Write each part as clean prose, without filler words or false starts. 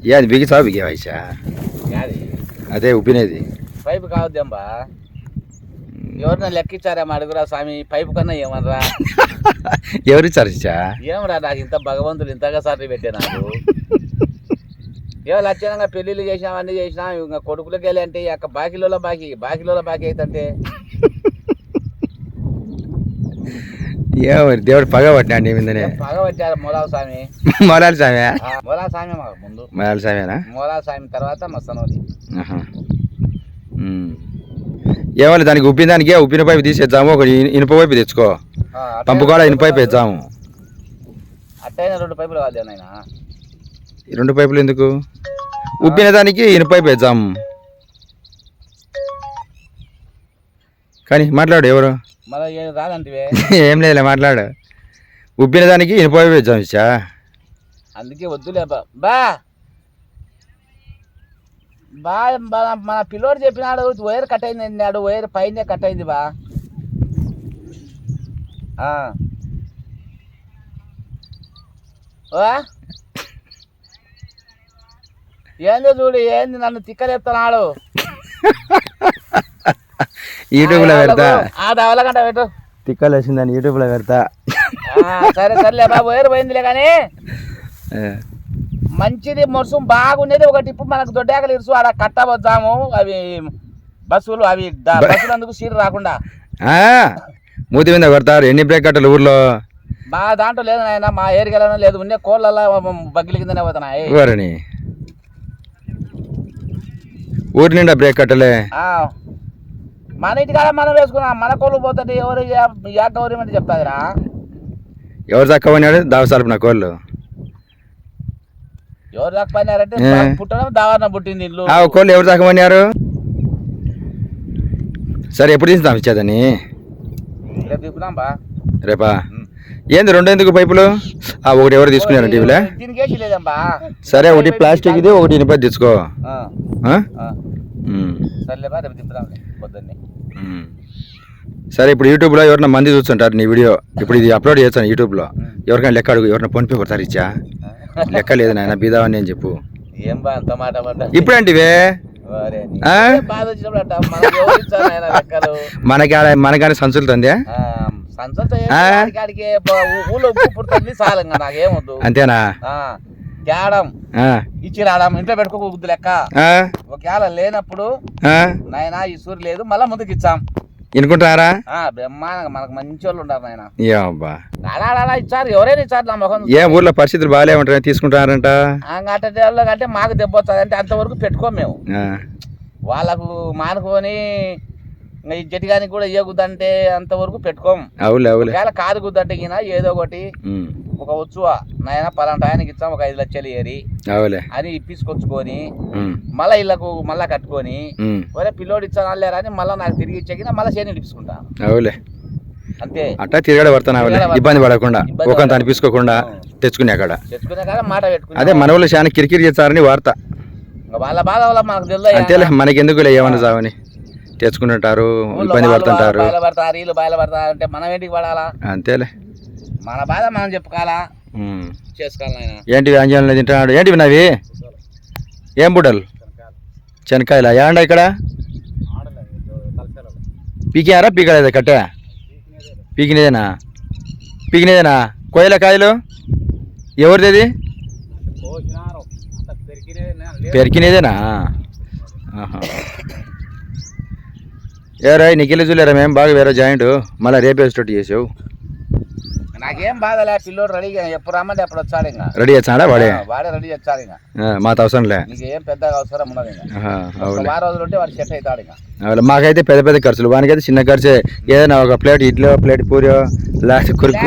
ఏది బిగిసావు బిగే వయసా అదే ఉప్పినేది పైపు కావద్దేంబా ఎవరిన లెక్కిచ్చారేమో అడుగురా స్వామి పైపు కన్నా ఏమనరా ఎవరిచ్చారు ఇచ్చా ఏమరా నాకు ఇంత భగవంతుడు ఇంతగా సార్లు పెట్టే నాకు ఏమో లక్షణంగా పెళ్ళిళ్ళు చేసినాం అన్నీ చేసినాం ఇంకా కొడుకులకి వెళ్ళి అంటే అక్క బాకీలో బాకీ అవుతుంటే ఏమరి దేవుడు పగ పట్టినాడు నీ మీదనే పగ పట్టారు మొలాల స్వామి మొలాలి స్వామి మొలాల స్వామి మాకు ముందు మొలాలి స్వామినా మొలాల స్వామి తర్వాత మస్తనోది ఏమో దానికి ఉప్పిన దానికి ఉప్పిన పైపు తీసేద్దాము ఒక ఇనుప పైపు తెచ్చుకో పంపు కూడా ఇనుప పైపు వేద్దాము అట్టయినా 2 పైపులు కాదు నాయన 2 పైపులు ఎందుకు ఉప్పిన దానికి ఇనుప పైపు వేద్దాము కానీ మాట్లాడు ఎవరు మళ్ళీ రాదంటే ఏం లేదులే మాట్లాడు ఉప్పిన దానికి ఇనుప పైపు వేద్దాం ఇచ్చా అందుకే వద్దులే బా మన పిల్లోడు చెప్పినాడు వైర్ కట్ అయింది అన్నాడు వైర్ పైన కట్ అయింది బా ఏందో చూడు ఏంది నన్ను తిక్కలేస్తున్నాడు యూట్యూబ్లో పెడతా అవలగంట పెట్టు తిక్కలు వచ్చిందని యూట్యూబ్లో పెడతా సరే బా వైర్ పోయిందిలే కానీ మంచిది మొరుసం బాగుండేది ఒక టిప్పు మనకు దొడ్డాకలు ఇరుసు ఆడ కట్టబోద్దాము అవి బస్సులు అందుకు సీరు రాకుండా మూతి మీద కొడతారు ఎన్ని బ్రేక్ కట్టలు ఊర్లో మా దాంట్లో లేదు నాయన మా ఏరియాలో లేదు ఉండే కోళ్ళ బగ్గిల కిందనే పోతున్నాయి ఊరి నిండా బ్రేక్ కట్టలే మన ఇంటికాడ మనం వేసుకున్నాం మన కోళ్ళు పోతుంది ఎవరు గవర్నమెంట్ చెప్తాదిరా ఎవరు చక్కబడినాడు దావసాలు నా కోళ్ళు ఎవరు చచ్చిపోయినారంటే పుట్టడం దావారణ పుట్టింది ఇల్లు కోళ్ళు ఎవరు చక్కబడినారు సరే ఎప్పుడు తీస్తాం ఇచ్చేదని రేపు తీసుకున్నాం బా రేపా ఏంది 2 ఎందుకు పైపులు ఒకటి ఎవరు తీసుకున్నారు టీవీలో దీనికి లేదంబా సరే ఒకటి ప్లాస్టిక్ ఇది ఒకటి ఇనుప తెచ్చుకో సరేలేబా రేపు దింపుదాం పొద్దున్నే సరే ఇప్పుడు యూట్యూబ్లో ఎవరైనా మంది చూస్తుంటారు నీ వీడియో ఇప్పుడు ఇది అప్లోడ్ చేస్తాను యూట్యూబ్లో ఎవరికైనా లెక్క అడుగు ఎవరైనా ఫోన్పే కొడతారు ఇచ్చా లెక్క లేదు నాయన బీదావని అని చెప్పు ఏం బా అంత మాట ఇప్పుడంటివే మనకాని సంచులుతుంది అంతేనా తేడం ఇచ్చి రావడం ఇంట్లో పెట్టుకోకూడదు లెక్క ఒకవేళ లేనప్పుడు నాయన ఈ సూర్యు లేదు మళ్ళా ముందుకు ఇచ్చాం ఇనుకుంటారా బ్రహ్మాండంగా మనకు మంచి వాళ్ళు ఉంటారు నాయన ఇచ్చారు ఎవరైనా ఇచ్చారు నా మొహం ఏ ఊర్లో పరిస్థితులు బాగాలే ఉంటాయి తీసుకుంటారంట అంటే మాకు దెబ్బ వస్తుంది అంటే అంతవరకు పెట్టుకోం మేము వాళ్ళకు మానుకొని ఈ జటిగానికి కూడా ఇయ్యకుద్దంటే అంతవరకు పెట్టుకోము ఒకవేళ కాదు కుద్దంటే ఏదో ఒకటి ఒక వచ్చువా నాయన పలాంటి ఆయనకి ఇచ్చాం ఒక 5 లక్షలు ఏరి అని ఇప్పించుకొచ్చుకొని మళ్ళా ఇళ్ళకు మళ్ళా కట్టుకొని ఒరే పిల్లోడు ఇచ్చాను లేరా అని మళ్ళీ నాకు తిరిగి ఇచ్చేకి మళ్ళీ చేని ఇప్పించుకుంటా అంతే అట్టా తిరగడ పడతాను ఇబ్బంది పడకుండా ఒక అనిపించుకోకుండా తెచ్చుకునే కాడ మాట పెట్టుకుని అదే మన వాళ్ళు చాలా కిరికిరి చేస్తారని వార్త వాళ్ళ బాధ వల్ల మనకు తెలియదు అంతేలే మనకి ఎందుకులే ఏమన్నా సావని తెచ్చుకుంటుంటారు ఇబ్బంది పడుతుంటారు వీళ్ళు బయలుపడతారు అంటే మనం ఏంటికి పడాలా అంతేలే మన బాధ మనం చెప్పుకోవాలా చేసుకోవాలి ఏంటివి అంజనాలు తింటున్నాడు ఏంటివి నావి ఏం బుడ్డలు శనక్కాయలా ఏండా ఇక్కడ పీకినారా పీకలేదా కట్టే పీకినేదేనా కోయల కాయలు ఎవరిది పెరికినేదేనా ఏరా నీకెళ్ళి చూలేరా మేము బాగా వేరే జాయింట్ మళ్ళీ రేపే స్టార్ట్ చేసావు నాకేం బాధలే పిల్లోడు రెడీగా ఎప్పుడు రమ్మంటే ఎప్పుడు వచ్చాడు ఇంకా రెడీ చేస్తాడా వాడే రెడీ చేస్తాడు ఇంకా మాకు అవసరంలే నీకు ఏం పెద్దగా అవసరం ఉండదు ఇంకా రోజులు ఉంటే వాడు సెట్ అవుతాడు ఇంకా మాకైతే పెద్ద పెద్ద ఖర్చులు వానికైతే చిన్న ఖర్చే ఏదైనా ఒక ప్లేట్ ఇడ్లీ ప్లేట్ పూరి లాస్ట్ కురుకు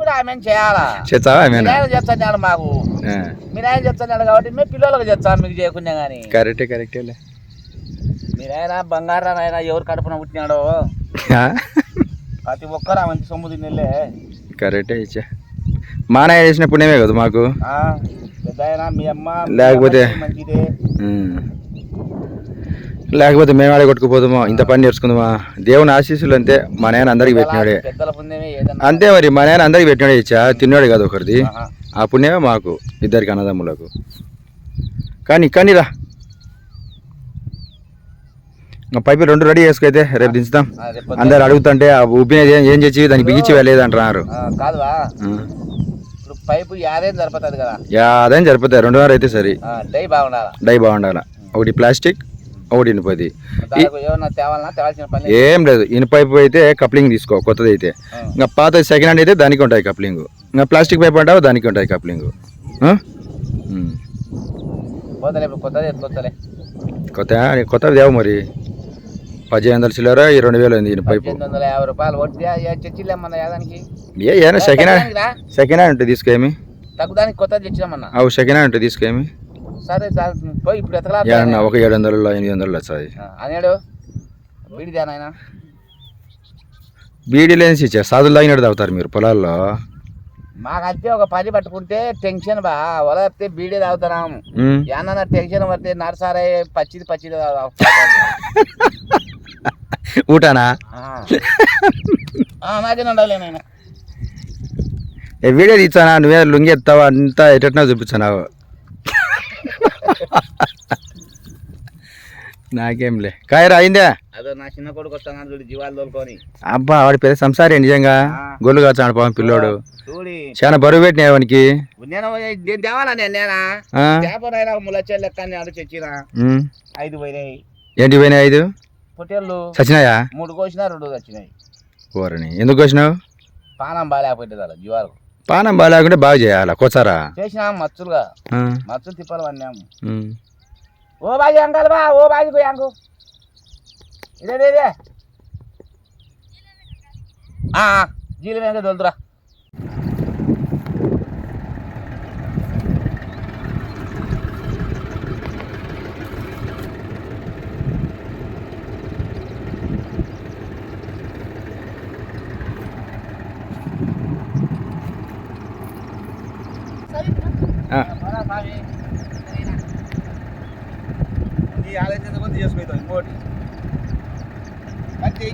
కూడా ఆమె చేయాలా చేస్తావా చేస్తాడు మాకు మీరు ఆయన చెప్తాడు కాబట్టి మేము పిల్లలకు చేస్తాను మీకు చేయకుండా కానీ కరెక్టే మీరైనా బంగారం అయినా ఎవరు కడుపున పుట్టినాడో ప్రతి ఒక్కరు మంచి సొమ్ము తిన్నెళ్ళే కరెక్టే ఇచ్చా మా నాయ చేసిన పుణ్యమే కదా మాకు పెద్ద మీ అమ్మ లేకపోతే మంచిదే లేకపోతే మేము ఆడే కొట్టుకుపోదామా ఇంత పని నేర్చుకుందామా దేవుని ఆశీస్సులు అంతే మా నాయన అందరికి పెట్టినాడే అంతే మరి మా నాయన అందరికి పెట్టినాడే ఇచ్చా తిన్నాడే కదా ఒకరిది ఆ పుణ్యమే మాకు ఇద్దరికి అన్నదమ్ములకు. కానీ రా పైపు 2 రెడీ చేసుకైతే రేపు దించుతాం. అందరు అడుగుతుంటే ఆ ఉబ్బినది ఏం చేసి దానికి బిగించి వెళ్ళేదంటారు. కాదువా ఇప్పుడు పైపు యాదేం సరిపోతుంది కదా, యాదేం సరిపోతాయి. 2 అయితే సరి. డై బాగుండాలి. ఒకటి ప్లాస్టిక్, ఒకటి ఇనుపది. ఏం లేదు, ఇనుపైపు అయితే కప్లింగ్ తీసుకో కొత్తది అయితే. ఇంకా పాత సెకండ్ హ్యాండ్ అయితే దానికి ఉంటాయి కప్లింగ్. ఇంకా ప్లాస్టిక్ పైప్ అంటావు దానికి ఉంటాయి కప్లింగ్. కొత్తది దేవు మరి 1500 చిల్లర 2000 అయింది ఇనుపైపు. 1550 రూపాయలు ఏమైనా సెకండ్ హ్యాండ్ ఉంటుంది తీసుకోమి. తగ్గుదానికి కొత్తది తెచ్చినామన్నా. అవు సెకండ్ హ్యాండ్ ఉంటుంది తీసుకోమి. సరే పోయి ఇప్పుడు ఎత్తలా ఒక 700 800 వస్తుంది. అనేడు బీడిదేనాయన బీడీ లేని సాధులు తాగినట్టు తాగుతారు మీరు పొలాల్లో. మాకంతే ఒక 10 పట్టుకుంటే టెన్షన్ బా వలతే బీడీ తాగుతున్నాం. ఏమన్నా టెన్షన్ పడితే నరసారే పచ్చిది ఊటానా నాకేనా ఉండాలి. నేను వీడియో తీసానా నువ్వే లుంగి ఎత్తావా అంతా ఎటట్నా చూపించావు. నాకేంలే కాయరా అయిందే. అదో నా చిన్న కొడుకు వస్తాను చూడు జీవాలు తోలుకొని. అబ్బా వాడి పెద్ద సంసారి నిజంగా గొల్లు కాచాడు పాపం పిల్లోడు. చూడి చాలా బరువు పెట్టినా వానికి. నేను తేవాలా నేనేనా చేపనైనా ముళ్ళచ్చే లెక్క అడు తెచ్చినా 5 పోయినాయి. ఏంటి పోయినాయి 5? పొట్టేళ్ళు చచ్చినాయా? 3 కోసినా 2 చచ్చినాయి. కూరని ఎందుకు కోసినావు? పానం బాగాలేకపోతే అలా జీవాలు. పానం బాగాలేకుంటే బాగా చేయాలా కోసారా? చేసినాం మచ్చులు తిప్పలు పడినాము. ఓ బాజీ అంకాలి బా ఓ బాజీ పోయి అంకు ఇదే జీలు మీద దొలుతురా. ఆలోచన కొద్ది చేసుకుంటాం ఇంకోటి కట్టి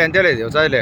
అంతేలే ఒకసారిలే.